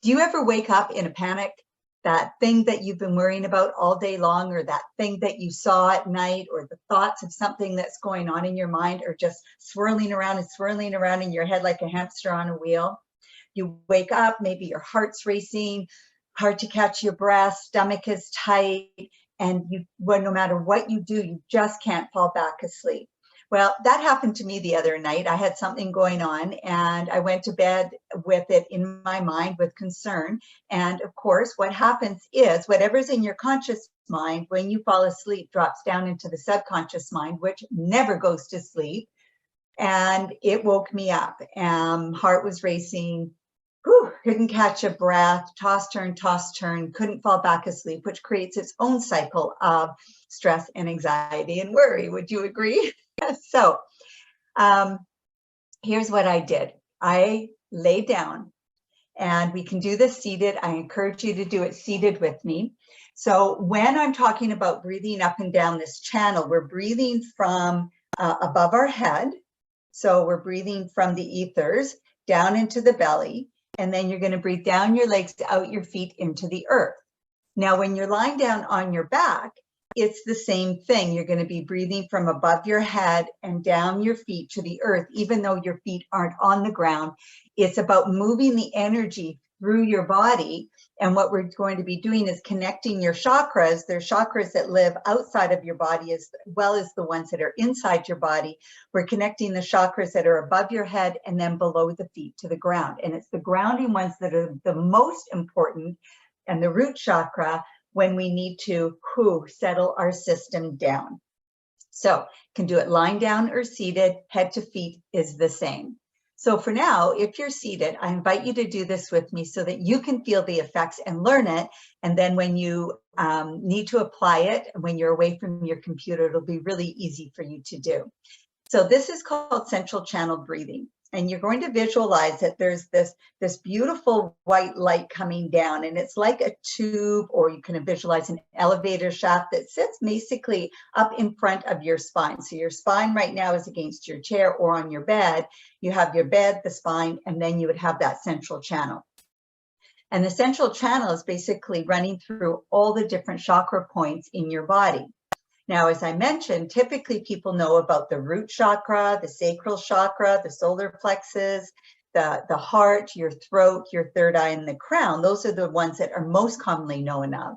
Do you ever wake up in a panic? That thing that you've been worrying about all day long, or that thing that you saw at night, or the thoughts of something that's going on in your mind are just swirling around and swirling around in your head like a hamster on a wheel. You wake up, maybe your heart's racing, hard to catch your breath, stomach is tight, and well, no matter what you do, you just can't fall back asleep. Well, that happened to me the other night. I had something going on and I went to bed with it in my mind with concern. And of course, what happens is whatever's in your conscious mind when you fall asleep drops down into the subconscious mind, which never goes to sleep. And it woke me up. Heart was racing, couldn't catch a breath, toss, turn, couldn't fall back asleep, which creates its own cycle of stress and anxiety and worry. Would you agree? So here's what I did. I laid down, and we can do this seated. I encourage you to do it seated with me. So when I'm talking about breathing up and down this channel, we're breathing from above our head. So we're breathing from the ethers down into the belly, and then you're going to breathe down your legs, out your feet into the earth. Now, when you're lying down on your back, it's the same thing. You're going to be breathing from above your head and down your feet to the earth, even though your feet aren't on the ground. It's about moving the energy through your body. And what we're going to be doing is connecting your chakras. There's chakras that live outside of your body as well as the ones that are inside your body. We're connecting the chakras that are above your head and then below the feet to the ground. And it's the grounding ones that are the most important, and the root chakra, when we need to settle our system down. So can do it lying down or seated. Head to feet is the same. So for now, if you're seated, I invite you to do this with me so that you can feel the effects and learn it. And then when you need to apply it, when you're away from your computer, it'll be really easy for you to do. So this is called central channel breathing. And you're going to visualize that there's this beautiful white light coming down, and it's like a tube, or you can visualize an elevator shaft that sits basically up in front of your spine. So your spine right now is against your chair or on your bed. You have your bed, the spine, and then you would have that central channel. And the central channel is basically running through all the different chakra points in your body. Now, as I mentioned, typically people know about the root chakra, the sacral chakra, the solar plexus, the heart, your throat, your third eye, and the crown. Those are the ones that are most commonly known of.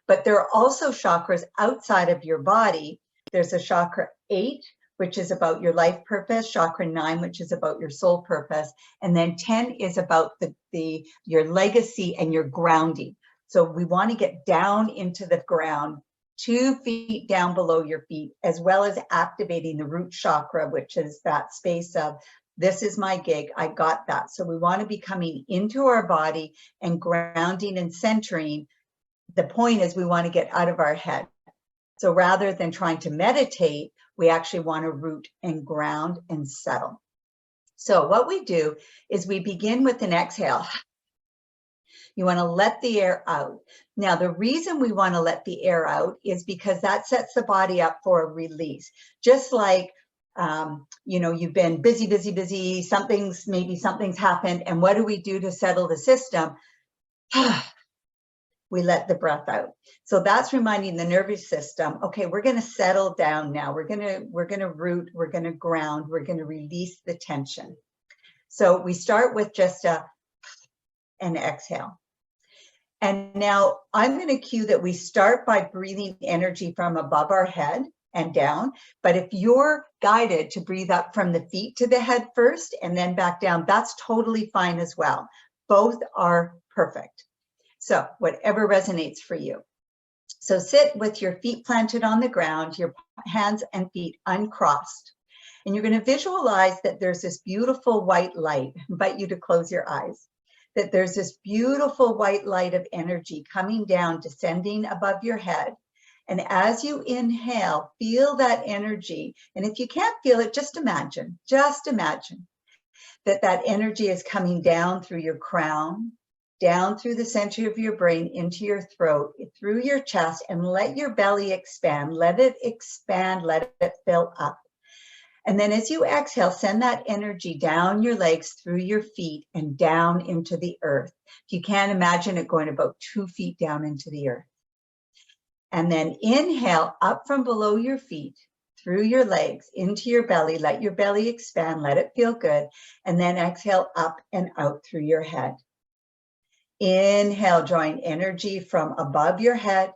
But there are also chakras outside of your body. There's a chakra 8, which is about your life purpose, chakra 9, which is about your soul purpose, and then 10 is about your legacy and your grounding. So we want to get down into the ground, 2 feet down below your feet, as well as activating the root chakra, which is that space of, this is my gig, I got that. So we want to be coming into our body and grounding and centering. The point is we want to get out of our head. So rather than trying to meditate, we actually want to root and ground and settle. So what we do is we begin with an exhale. You want to let the air out. Now, the reason we want to let the air out is because that sets the body up for a release. Just like, you've been busy, maybe something's happened. And what do we do to settle the system? We let the breath out. So that's reminding the nervous system, okay, we're going to settle down now. We're going to root, we're going to ground, we're going to release the tension. So we start with just an exhale. And now I'm going to cue that we start by breathing energy from above our head and down. But if you're guided to breathe up from the feet to the head first and then back down, that's totally fine as well. Both are perfect. So whatever resonates for you. So sit with your feet planted on the ground, your hands and feet uncrossed. And you're going to visualize that there's this beautiful white light. I invite you to close your eyes. That there's this beautiful white light of energy coming down, descending above your head. And as you inhale, feel that energy. And if you can't feel it, just imagine that energy is coming down through your crown, down through the center of your brain, into your throat, through your chest, and let your belly expand. Let it expand, let it fill up. And then as you exhale, send that energy down your legs, through your feet, and down into the earth. If you can, imagine it going about 2 feet down into the earth. And then inhale up from below your feet, through your legs, into your belly. Let your belly expand, let it feel good. And then exhale up and out through your head. Inhale, drawing energy from above your head,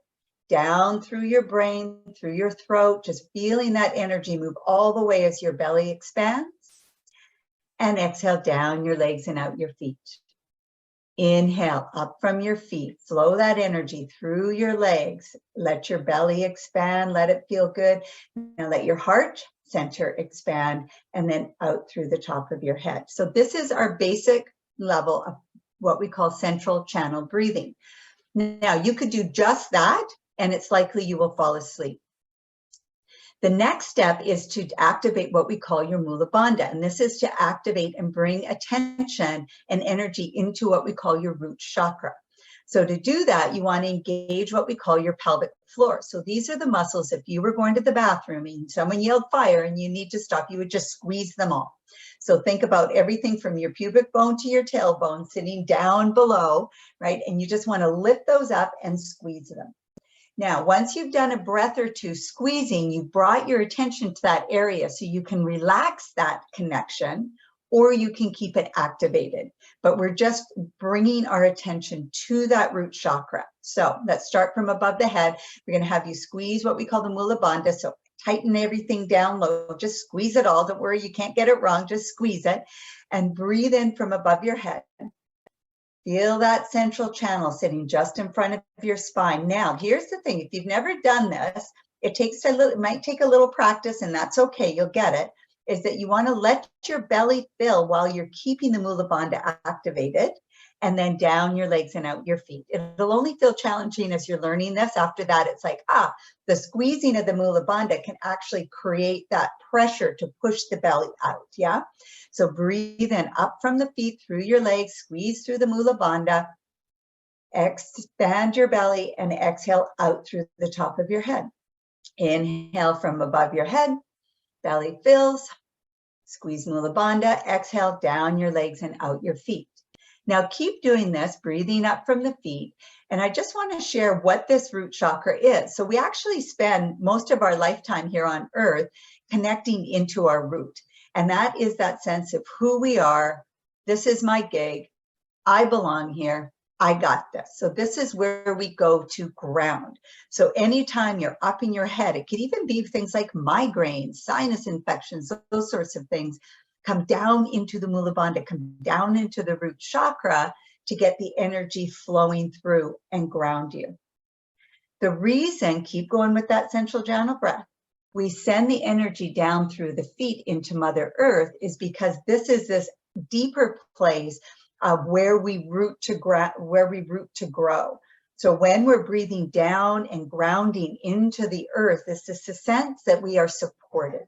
down through your brain, through your throat, just feeling that energy move all the way as your belly expands. And exhale down your legs and out your feet. Inhale up from your feet, flow that energy through your legs. Let your belly expand, let it feel good. Now let your heart center expand, and then out through the top of your head. So this is our basic level of what we call central channel breathing. Now you could do just that, and it's likely you will fall asleep. The next step is to activate what we call your Mula Bandha, and this is to activate and bring attention and energy into what we call your root chakra. So to do that, you want to engage what we call your pelvic floor. So these are the muscles. If you were going to the bathroom and someone yelled fire and you need to stop, you would just squeeze them all. So think about everything from your pubic bone to your tailbone sitting down below, right? And you just want to lift those up and squeeze them. Now, once you've done a breath or two squeezing, you brought your attention to that area so you can relax that connection, or you can keep it activated. But we're just bringing our attention to that root chakra. So let's start from above the head. We're going to have you squeeze what we call the Mula Bandha. So tighten everything down low. Just squeeze it all. Don't worry, you can't get it wrong. Just squeeze it. And breathe in from above your head. Feel that central channel sitting just in front of your spine. Now, here's the thing. If you've never done this, it might take a little practice, and that's okay. You'll get it. Is that you want to let your belly fill while you're keeping the Mula Bandha activated, and then down your legs and out your feet. It'll only feel challenging as you're learning this. After that, it's like, the squeezing of the Mula Bandha can actually create that pressure to push the belly out, yeah? So breathe in up from the feet, through your legs, squeeze through the Mula Bandha, expand your belly, and exhale out through the top of your head. Inhale from above your head, belly fills, squeeze Mula Bandha, exhale down your legs and out your feet. Now keep doing this, breathing up from the feet. And I just want to share what this root chakra is. So we actually spend most of our lifetime here on earth connecting into our root. And that is that sense of who we are. This is my gig. I belong here. I got this. So this is where we go to ground. So anytime you're up in your head, it could even be things like migraines, sinus infections, those sorts of things. Come down into the Mula Bandha, come down into the root chakra to get the energy flowing through and ground you. The reason, keep going with that central channel breath, we send the energy down through the feet into Mother Earth is because this is this deeper place of where we root to grow. So when we're breathing down and grounding into the earth, this is the sense that we are supported,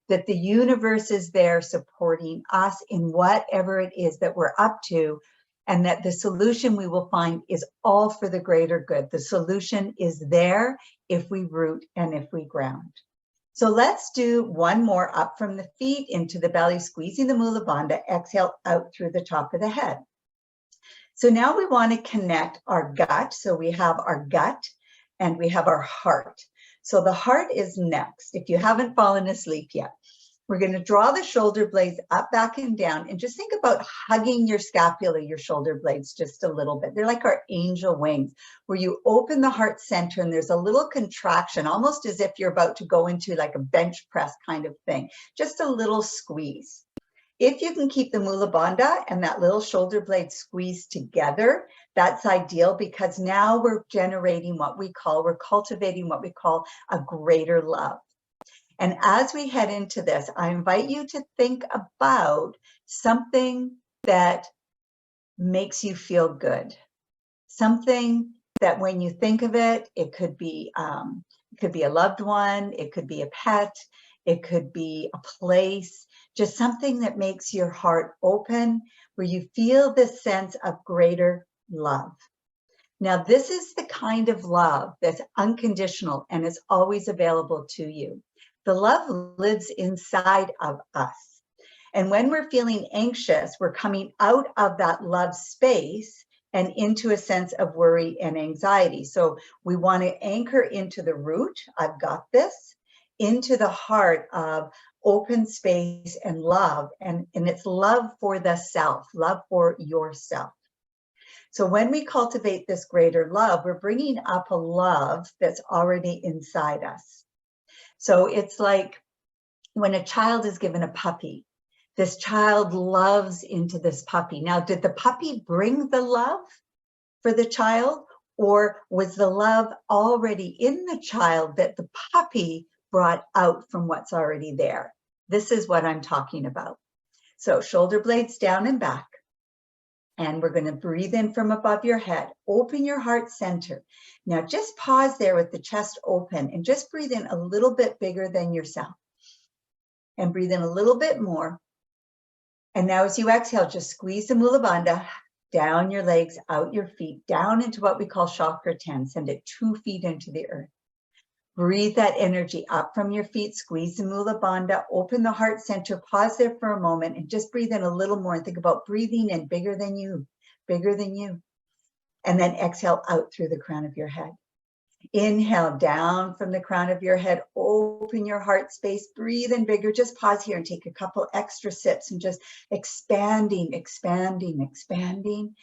that the universe is there supporting us in whatever it is that we're up to, and that the solution we will find is all for the greater good. The solution is there if we root and if we ground. So let's do one more up from the feet into the belly, squeezing the Mula Bandha, exhale out through the top of the head. So now we want to connect our gut. So we have our gut and we have our heart. So the heart is next. If you haven't fallen asleep yet, we're going to draw the shoulder blades up, back, and down, and just think about hugging your scapula, your shoulder blades, just a little bit. They're like our angel wings, where you open the heart center and there's a little contraction, almost as if you're about to go into like a bench press kind of thing, just a little squeeze. If you can keep the Mula Bandha and that little shoulder blade squeezed together, that's ideal, because now we're cultivating what we call a greater love. And as we head into this, I invite you to think about something that makes you feel good. Something that when you think of it, it could be a loved one, it could be a pet, it could be a place, just something that makes your heart open, where you feel this sense of greater love. Now, this is the kind of love that's unconditional and is always available to you. The love lives inside of us. And when we're feeling anxious, we're coming out of that love space and into a sense of worry and anxiety. So we want to anchor into the root, I've got this, into the heart of open space and love. And it's love for the self, love for yourself. So when we cultivate this greater love, we're bringing up a love that's already inside us. So it's like when a child is given a puppy, this child loves into this puppy. Now, did the puppy bring the love for the child, or was the love already in the child that the puppy brought out from what's already there? This is what I'm talking about. So shoulder blades down and back. And we're going to breathe in from above your head. Open your heart center. Now just pause there with the chest open and just breathe in a little bit bigger than yourself. And breathe in a little bit more. And now as you exhale, just squeeze the Mula Bandha down your legs, out your feet, down into what we call chakra 10. Send it 2 feet into the earth. Breathe that energy up from your feet, squeeze the Mula Bandha, open the heart center, pause there for a moment and just breathe in a little more and think about breathing in bigger than you, bigger than you. And then exhale out through the crown of your head. Inhale down from the crown of your head, open your heart space, breathe in bigger. Just pause here and take a couple extra sips and just expanding, expanding, expanding.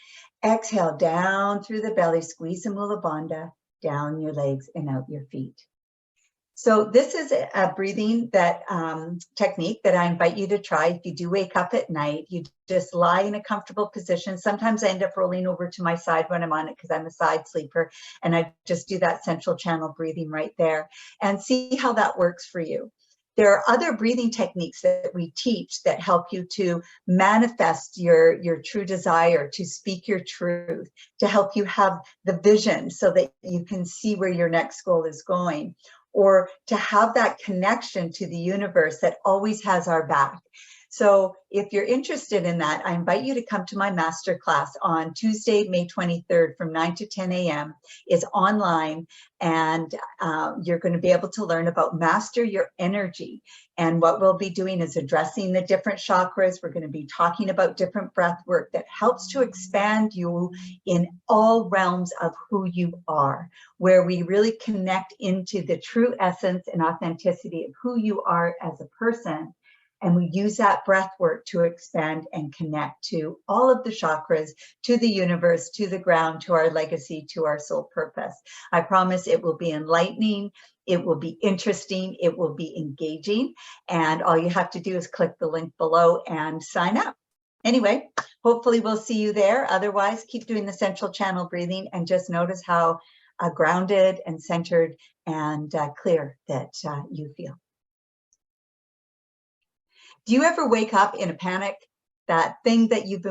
Exhale down through the belly, squeeze the Mula Bandha, down your legs and out your feet. So this is a breathing technique that I invite you to try. If you do wake up at night, you just lie in a comfortable position. Sometimes I end up rolling over to my side when I'm on it because I'm a side sleeper, and I just do that central channel breathing right there and see how that works for you. There are other breathing techniques that we teach that help you to manifest your true desire, to speak your truth, to help you have the vision so that you can see where your next goal is going, or to have that connection to the universe that always has our back. So if you're interested in that, I invite you to come to my masterclass on Tuesday, May 23rd from 9 to 10 a.m. It's online, and you're going to be able to learn about master your energy. And what we'll be doing is addressing the different chakras. We're going to be talking about different breath work that helps to expand you in all realms of who you are, where we really connect into the true essence and authenticity of who you are as a person. And we use that breath work to expand and connect to all of the chakras, to the universe, to the ground, to our legacy, to our soul purpose. I promise it will be enlightening. It will be interesting. It will be engaging. And all you have to do is click the link below and sign up. Anyway, hopefully we'll see you there. Otherwise, keep doing the central channel breathing and just notice how grounded and centered and clear that you feel. Do you ever wake up in a panic? That thing that you've been